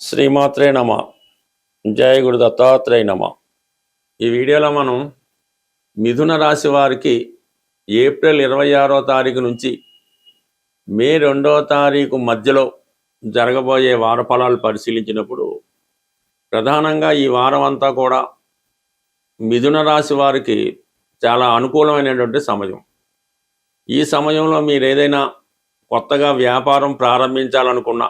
శ్రీమాత్రే నమ. జయ గురు దత్తాత్రేయ నమ. ఈ వీడియోలో మనం మిథున రాశి వారికి ఏప్రిల్ 26వ తారీఖు నుంచి మే 2వ తారీఖు మధ్యలో జరగబోయే వార ఫలాలు పరిశీలించినప్పుడు ప్రధానంగా ఈ వారం అంతా కూడా మిథున రాశి వారికి చాలా అనుకూలమైనటువంటి సమయం. ఈ సమయంలో మీరు ఏదైనా కొత్తగా వ్యాపారం ప్రారంభించాలనుకున్నా,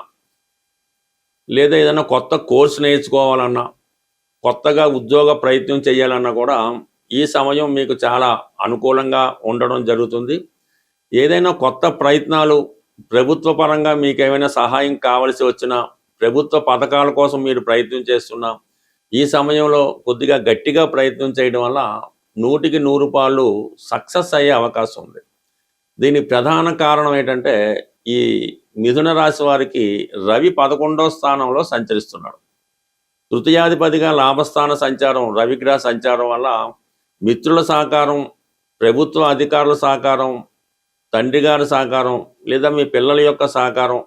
లేదా ఏదైనా కొత్త కోర్సు నేర్చుకోవాలన్నా, కొత్తగా ఉద్యోగ ప్రయత్నం చేయాలన్నా కూడా ఈ సమయం మీకు చాలా అనుకూలంగా ఉండడం జరుగుతుంది. ఏదైనా కొత్త ప్రయత్నాలు, ప్రభుత్వ పరంగా మీకు ఏమైనా సహాయం కావలసి వచ్చినా, ప్రభుత్వ పథకాల కోసం మీరు ప్రయత్నం చేస్తున్నా, ఈ సమయంలో కొద్దిగా గట్టిగా ప్రయత్నం చేయడం వల్ల 100కి 100 సక్సెస్ అయ్యే అవకాశం ఉంది. దీనికి ప్రధాన కారణం ఏంటంటే, ఈ మిథున రాశి వారికి రవి 11వ స్థానంలో సంచరిస్తున్నాడు. తృతీయాధిపతిగా లాభస్థాన సంచారం, రవిగ్రహ సంచారం వల్ల మిత్రుల సహకారం, ప్రభుత్వ అధికారుల సహకారం, తండ్రి గారి సహకారం, లేదా మీ పిల్లల యొక్క సహకారం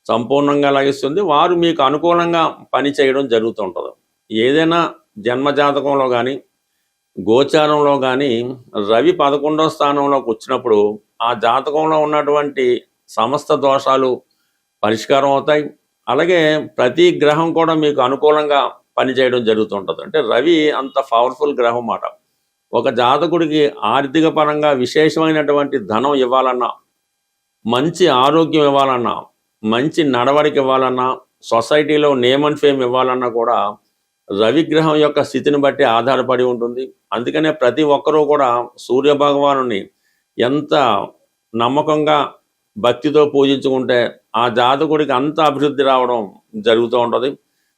సంపూర్ణంగా లభిస్తుంది. వారు మీకు అనుకూలంగా పని చేయడం జరుగుతుంటుంది. ఏదైనా జన్మజాతకంలో కానీ, గోచారంలో కానీ రవి 11వ స్థానంలోకి వచ్చినప్పుడు ఆ జాతకంలో ఉన్నటువంటి సమస్త దోషాలు పరిష్కారం అవుతాయి. అలాగే ప్రతి గ్రహం కూడా మీకు అనుకూలంగా పనిచేయడం జరుగుతుంటుంది. అంటే రవి అంత పవర్ఫుల్ గ్రహం మాట. ఒక జాతకుడికి ఆర్థిక పరంగా విశేషమైనటువంటి ధనం ఇవ్వాలన్నా, మంచి ఆరోగ్యం ఇవ్వాలన్నా, మంచి నడవడిక ఇవ్వాలన్నా, సొసైటీలో నేమ్ అండ్ ఫేమ్ ఇవ్వాలన్నా కూడా రవిగ్రహం యొక్క స్థితిని బట్టి ఆధారపడి ఉంటుంది. అందుకనే ప్రతి ఒక్కరూ కూడా సూర్యభగవానుని ఎంత నమ్మకంగా భక్తితో పూజించుకుంటే ఆ జాతకుడికి అంత అభివృద్ధి రావడం జరుగుతూ ఉంటుంది.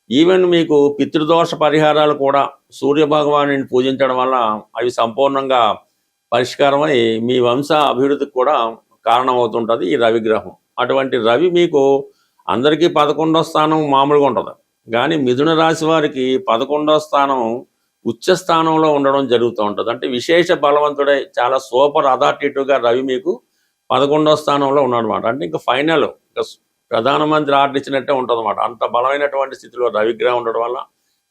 ఈవెన్ మీకు పితృదోష పరిహారాలు కూడా సూర్యభగవాను పూజించడం వల్ల అవి సంపూర్ణంగా పరిష్కారమై మీ వంశ అభివృద్ధికి కూడా కారణమవుతుంటుంది ఈ రవిగ్రహం. అటువంటి రవి మీకు అందరికీ 11వ స్థానం మామూలుగా ఉంటుంది, కానీ మిథున రాశి వారికి 11వ స్థానం ఉచ్చ స్థానంలో ఉండడం జరుగుతూ ఉంటుంది. అంటే విశేష బలవంతుడై చాలా సూపర్ అథారిటీగా రవి మీకు 11వ స్థానంలో ఉన్నాడనమాట. అంటే ఇంకా ఫైనల్, ఇంకా ప్రధానమంత్రి ఆర్డర్ ఇచ్చినట్టే ఉంటుంది అనమాట. అంత బలమైనటువంటి స్థితిలో రవిగ్రహం ఉండడం వల్ల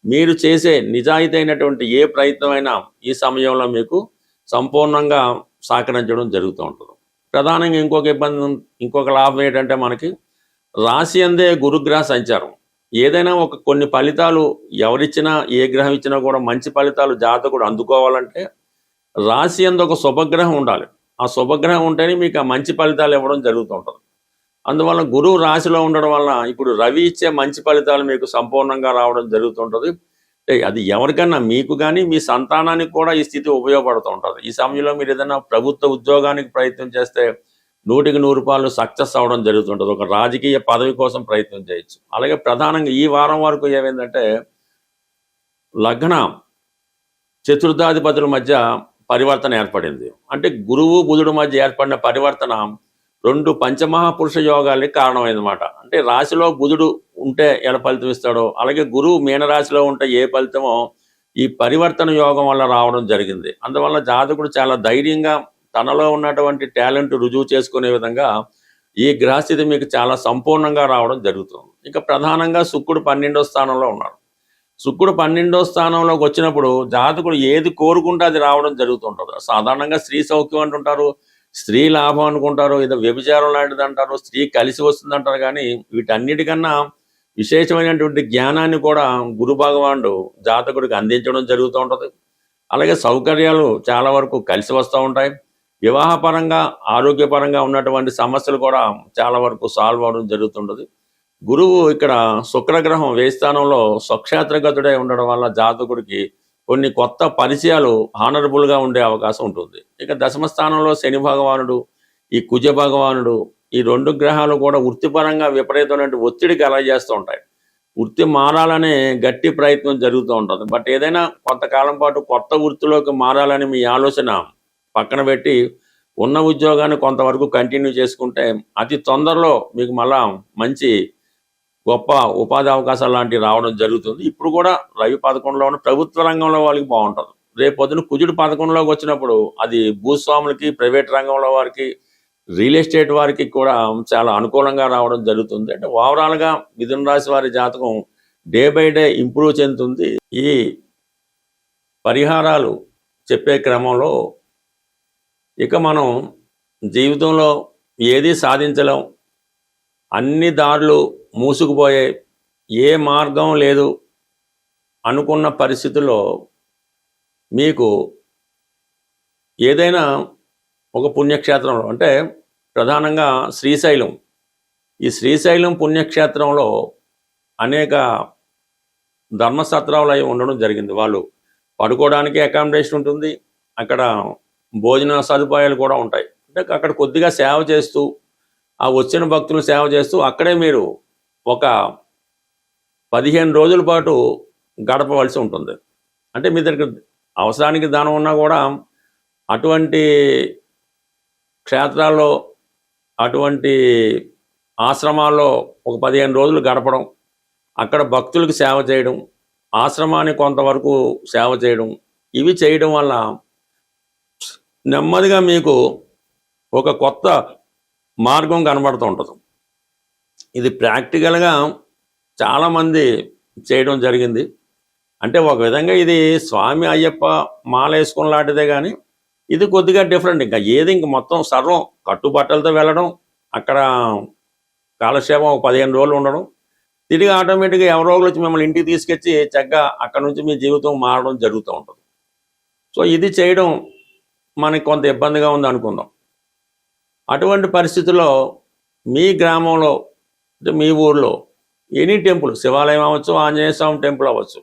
మీరు చేసే నిజాయితీ అయినటువంటి ఏ ప్రయత్నమైనా ఈ సమయంలో మీకు సంపూర్ణంగా సహకరించడం జరుగుతూ ఉంటుంది. ప్రధానంగా ఇంకొక లాభం ఏంటంటే, మనకి రాశి అందే గురుగ్రహ సంచారం. ఏదైనా కొన్ని ఫలితాలు ఎవరిచ్చినా, ఏ గ్రహం ఇచ్చినా కూడా మంచి ఫలితాలు జాతకుడు అందుకోవాలంటే రాశి అందు ఒక శుభగ్రహం ఉండాలి. ఆ శుభగ్రహం ఉంటేనే మీకు ఆ మంచి ఫలితాలు ఇవ్వడం జరుగుతుంటుంది. అందువల్ల గురువు రాశిలో ఉండడం వల్ల ఇప్పుడు రవి ఇచ్చే మంచి ఫలితాలు మీకు సంపూర్ణంగా రావడం జరుగుతుంటుంది. అది ఎవరికన్నా, మీకు కానీ మీ సంతానానికి కూడా ఈ స్థితి ఉపయోగపడుతూ ఉంటుంది. ఈ సమయంలో మీరు ఏదైనా ప్రభుత్వ ఉద్యోగానికి ప్రయత్నం చేస్తే 100కి 100 సక్సెస్ అవ్వడం జరుగుతుంటుంది. ఒక రాజకీయ పదవి కోసం ప్రయత్నం చేయొచ్చు. అలాగే ప్రధానంగా ఈ వారం వరకు ఏమైందంటే, లగ్న చతుర్థాధిపతుల మధ్య పరివర్తన ఏర్పడింది. అంటే గురువు బుధుడు మధ్య ఏర్పడిన పరివర్తన 2 పంచమహాపురుష యోగాలకి కారణమైందన్నమాట. అంటే రాశిలో బుధుడు ఉంటే ఎలా ఫలితం ఇస్తాడో, అలాగే గురువు మీనరాశిలో ఉంటే ఏ ఫలితమో ఈ పరివర్తన యోగం వల్ల రావడం జరిగింది. అందువల్ల జాతకుడు చాలా ధైర్యంగా తనలో ఉన్నటువంటి టాలెంట్ రుజువు చేసుకునే విధంగా ఈ గ్రహస్థితి మీకు చాలా సంపూర్ణంగా రావడం జరుగుతుంది. ఇక ప్రధానంగా శుక్రుడు 12వ స్థానంలో ఉన్నాడు. శుక్రుడు 12వ స్థానంలోకి వచ్చినప్పుడు జాతకుడు ఏది కోరుకుంటే అది రావడం జరుగుతుంటుంది. సాధారణంగా స్త్రీ సౌఖ్యం అంటుంటారు, స్త్రీ లాభం అనుకుంటారు, ఏదో వ్యభిచారం లాంటిది అంటారు, స్త్రీ కలిసి వస్తుంది అంటారు. కానీ వీటన్నిటికన్నా విశేషమైనటువంటి జ్ఞానాన్ని కూడా గురు భగవానుడు జాతకుడికి అందించడం జరుగుతూ ఉంటుంది. అలాగే సౌకర్యాలు చాలా వరకు కలిసి వస్తూ ఉంటాయి. వివాహపరంగా, ఆరోగ్యపరంగా ఉన్నటువంటి సమస్యలు కూడా చాలా వరకు సాల్వ్ అవడం జరుగుతుంటుంది. గురువు ఇక్కడ శుక్రగ్రహం వ్యయ స్థానంలో స్వక్షేత్రగతుడై ఉండడం వల్ల జాతకుడికి కొన్ని కొత్త పరిచయాలు హానరబుల్గా ఉండే అవకాశం ఉంటుంది. ఇక దశమ స్థానంలో శని భగవానుడు, ఈ కుజ భగవానుడు, ఈ 2 గ్రహాలు కూడా వృత్తిపరంగా విపరీతమైన ఒత్తిడికి కలగజేస్తూ ఉంటాయి. వృత్తి మారాలనే గట్టి ప్రయత్నం జరుగుతూ ఉంటుంది. బట్ ఏదైనా కొంతకాలం పాటు కొత్త వృత్తిలోకి మారాలని మీ ఆలోచన పక్కన పెట్టి ఉన్న ఉద్యోగాన్ని కొంతవరకు కంటిన్యూ చేసుకుంటే అతి తొందరలో మీకు మళ్ళా మంచి గొప్ప ఉపాధి అవకాశాలు లాంటివి రావడం జరుగుతుంది. ఇప్పుడు కూడా రవి 11లో ఉన్న ప్రభుత్వ రంగంలో వాళ్ళకి బాగుంటుంది. రేపు పొద్దున కుజుడు 11లోకి వచ్చినప్పుడు అది భూస్వాములకి, ప్రైవేట్ రంగంలో వారికి, రియల్ ఎస్టేట్ వారికి కూడా చాలా అనుకూలంగా రావడం జరుగుతుంది. అంటే ఓవరాల్గా మిథున రాశి వారి జాతకం డే బై డే ఇంప్రూవ్ చెందుతుంది. ఈ పరిహారాలు చెప్పే క్రమంలో ఇక మనం జీవితంలో ఏది సాధించలేం, అన్ని దారులు మూసుకుపోయాయి, ఏ మార్గం లేదు అనుకున్న పరిస్థితుల్లో మీకు ఏదైనా ఒక పుణ్యక్షేత్రంలో, అంటే ప్రధానంగా శ్రీశైలం, ఈ శ్రీశైలం పుణ్యక్షేత్రంలో అనేక ధర్మసత్రాలు అవి ఉండడం జరిగింది. వాళ్ళు పడుకోవడానికి అకామిడేషన్ ఉంటుంది, అక్కడ భోజన సదుపాయాలు కూడా ఉంటాయి. అంటే అక్కడ కొద్దిగా సేవ చేస్తూ, ఆ వచ్చిన భక్తులు సేవ చేస్తూ అక్కడే మీరు ఒక 15 రోజుల పాటు గడపవలసి ఉంటుంది. అంటే మీ దగ్గర అవసరానికి ధనం ఉన్నా కూడా అటువంటి క్షేత్రాల్లో, అటువంటి ఆశ్రమాల్లో ఒక 15 రోజులు గడపడం, అక్కడ భక్తులకు సేవ చేయడం, ఆశ్రమానికి కొంతవరకు సేవ చేయడం, ఇవి చేయడం వల్ల నెమ్మదిగా మీకు ఒక కొత్త మార్గం కనబడుతూ ఉంటుంది. ఇది ప్రాక్టికల్గా చాలామంది చేయడం జరిగింది. అంటే ఒక విధంగా ఇది స్వామి అయ్యప్ప మాల వేసుకుని లాంటిదే, కానీ ఇది కొద్దిగా డిఫరెంట్. ఇంకా ఏది ఇంక మొత్తం సర్వం కట్టుబట్టలతో వెళ్ళడం, అక్కడ కాలక్షేపం ఒక 15 రోజులు ఉండడం, తిరిగి ఆటోమేటిక్గా ఎవరో ఒకరు వచ్చి మిమ్మల్ని ఇంటికి తీసుకొచ్చి చక్కగా అక్కడ నుంచి మీ జీవితం మారడం జరుగుతూ ఉంటుంది. సో ఇది చేయడం మనకి కొంత ఇబ్బందిగా ఉంది అనుకుందాం. అటువంటి పరిస్థితుల్లో మీ గ్రామంలో, అంటే మీ ఊర్లో ఎనీ టెంపుల్, శివాలయం అవ్వచ్చు, ఆంజనేయ స్వామి టెంపుల్ అవ్వచ్చు,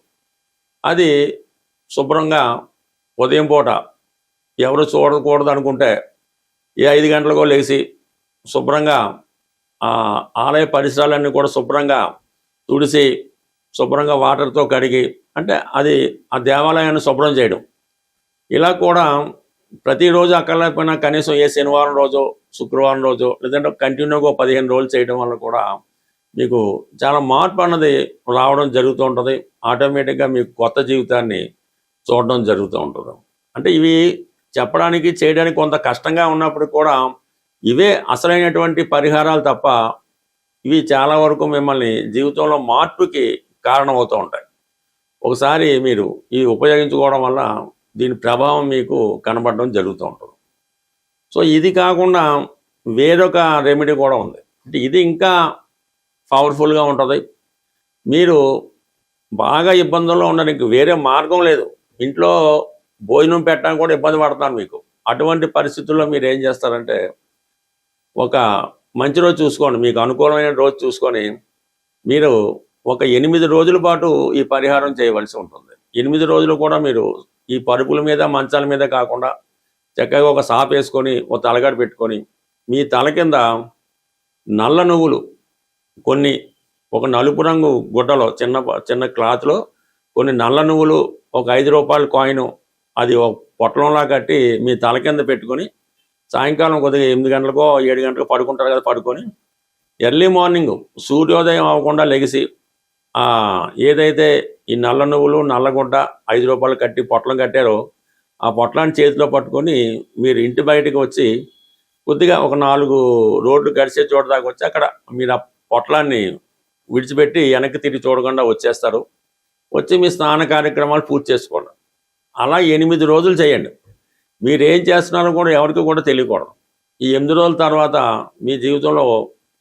అది శుభ్రంగా ఉదయం పూట ఎవరు చూడకూడదు అనుకుంటే 5 గంటలకో లేచి శుభ్రంగా ఆలయ పరిసరాలన్నీ కూడా శుభ్రంగా తుడిసి, శుభ్రంగా వాటర్తో కడిగి, అంటే అది ఆ దేవాలయాన్ని శుభ్రం చేయడం. ఇలా కూడా ప్రతిరోజు అక్కర్లేకపోయినా కనీసం ఏ శనివారం రోజు, శుక్రవారం రోజు, లేదంటే కంటిన్యూగా 15 రోజులు చేయడం వల్ల కూడా మీకు చాలా మార్పు అన్నది రావడం జరుగుతూ ఉంటుంది. ఆటోమేటిక్గా మీకు కొత్త జీవితాన్ని చూడడం జరుగుతూ ఉంటుంది. అంటే ఇవి చెప్పడానికి, చేయడానికి కొంత కష్టంగా ఉన్నప్పుడు కూడా ఇవే అసలైనటువంటి పరిహారాలు తప్ప, ఇవి చాలా వరకు మిమ్మల్ని జీవితంలో మార్పుకి కారణమవుతూ ఉంటాయి. ఒకసారి మీరు ఇవి ఉపయోగించుకోవడం వల్ల దీని ప్రభావం మీకు కనబడడం జరుగుతూ ఉంటుంది. సో ఇది కాకుండా వేరొక రెమెడీ కూడా ఉంది. అంటే ఇది ఇంకా పవర్ఫుల్గా ఉంటుంది. మీరు బాగా ఇబ్బందుల్లో ఉండడానికి వేరే మార్గం లేదు, ఇంట్లో భోజనం పెట్టడానికి కూడా ఇబ్బంది పడతాను మీకు. అటువంటి పరిస్థితుల్లో మీరు ఏం చేస్తారంటే, ఒక మంచి రోజు చూసుకోండి, మీకు అనుకూలమైన రోజు చూసుకొని మీరు ఒక 8 రోజుల పాటు ఈ పరిహారం చేయవలసి ఉంటుంది. 8 రోజులు కూడా మీరు ఈ పరుపుల మీద, మంచాల మీద కాకుండా చక్కగా ఒక సాప వేసుకొని, ఒక తలగడ పెట్టుకొని, మీ తల కింద నల్ల నువ్వులు కొన్ని, ఒక నలుపు రంగు గుడ్డలో చిన్న క్లాత్లో కొన్ని నల్ల నువ్వులు, ఒక 5 రూపాయల కాయిన్, అది ఒక పొట్లంలా కట్టి మీ తల కింద పెట్టుకొని, సాయంకాలం కొద్దిగా 8 గంటలకో 7 గంటలకో పడుకుంటారు కదా, పడుకొని ఎర్లీ మార్నింగ్ సూర్యోదయం అవ్వకుండా లెగిసి ఏదైతే ఈ నల్ల నువ్వులు, నల్లగుడ్డ 5 రూపాయలు కట్టి పొట్లం కట్టారో ఆ పొట్లాన్ని చేతిలో పట్టుకొని మీరు ఇంటి బయటకు వచ్చి కొద్దిగా ఒక 4 రోడ్లు గడిచే చోట దాకా వచ్చి అక్కడ మీరు ఆ పొట్లాన్ని విడిచిపెట్టి వెనక్కి తిరిగి చూడకుండా వచ్చేస్తారు. వచ్చి మీ స్నాన కార్యక్రమాలు పూర్తి చేసుకోండి. అలా 8 రోజులు చేయండి. మీరు ఏం చేస్తున్నారో కూడా ఎవరికి కూడా తెలియకూడదు. ఈ 8 రోజుల తర్వాత మీ జీవితంలో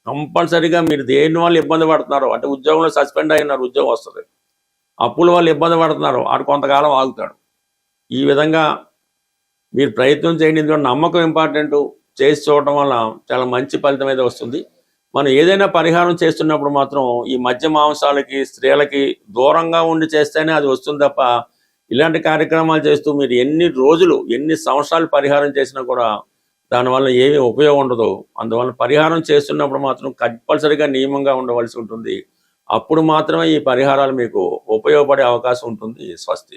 కంపల్సరీగా మీరు దేని వల్ల ఇబ్బంది పడుతున్నారో, అంటే ఉద్యోగంలో సస్పెండ్ అయినారు, ఉద్యోగం వస్తుంది, అప్పుల వల్ల ఇబ్బంది పడుతున్నారు, ఆడు కొంతకాలం ఆగుతాడు. ఈ విధంగా మీరు ప్రయత్నం చేయండి. ఇందులో నమ్మకం ఇంపార్టెంట్. చేసి చూడటం వల్ల చాలా మంచి ఫలితం అయితే వస్తుంది. మనం ఏదైనా పరిహారం చేస్తున్నప్పుడు మాత్రం ఈ మద్య మాంసాలకి, స్త్రీలకి దూరంగా ఉండి చేస్తేనే అది వస్తుంది తప్ప, ఇలాంటి కార్యక్రమాలు చేస్తూ మీరు ఎన్ని రోజులు, ఎన్ని సంవత్సరాలు పరిహారం చేసినా కూడా దానివల్ల ఏమీ ఉపయోగం ఉండదు. అందువల్ల పరిహారం చేస్తున్నప్పుడు మాత్రం కంపల్సరీగా నియమంగా ఉండవలసి ఉంటుంది. అప్పుడు మాత్రమే ఈ పరిహారాలు మీకు ఉపయోగపడే అవకాశం ఉంటుంది. స్వస్తి.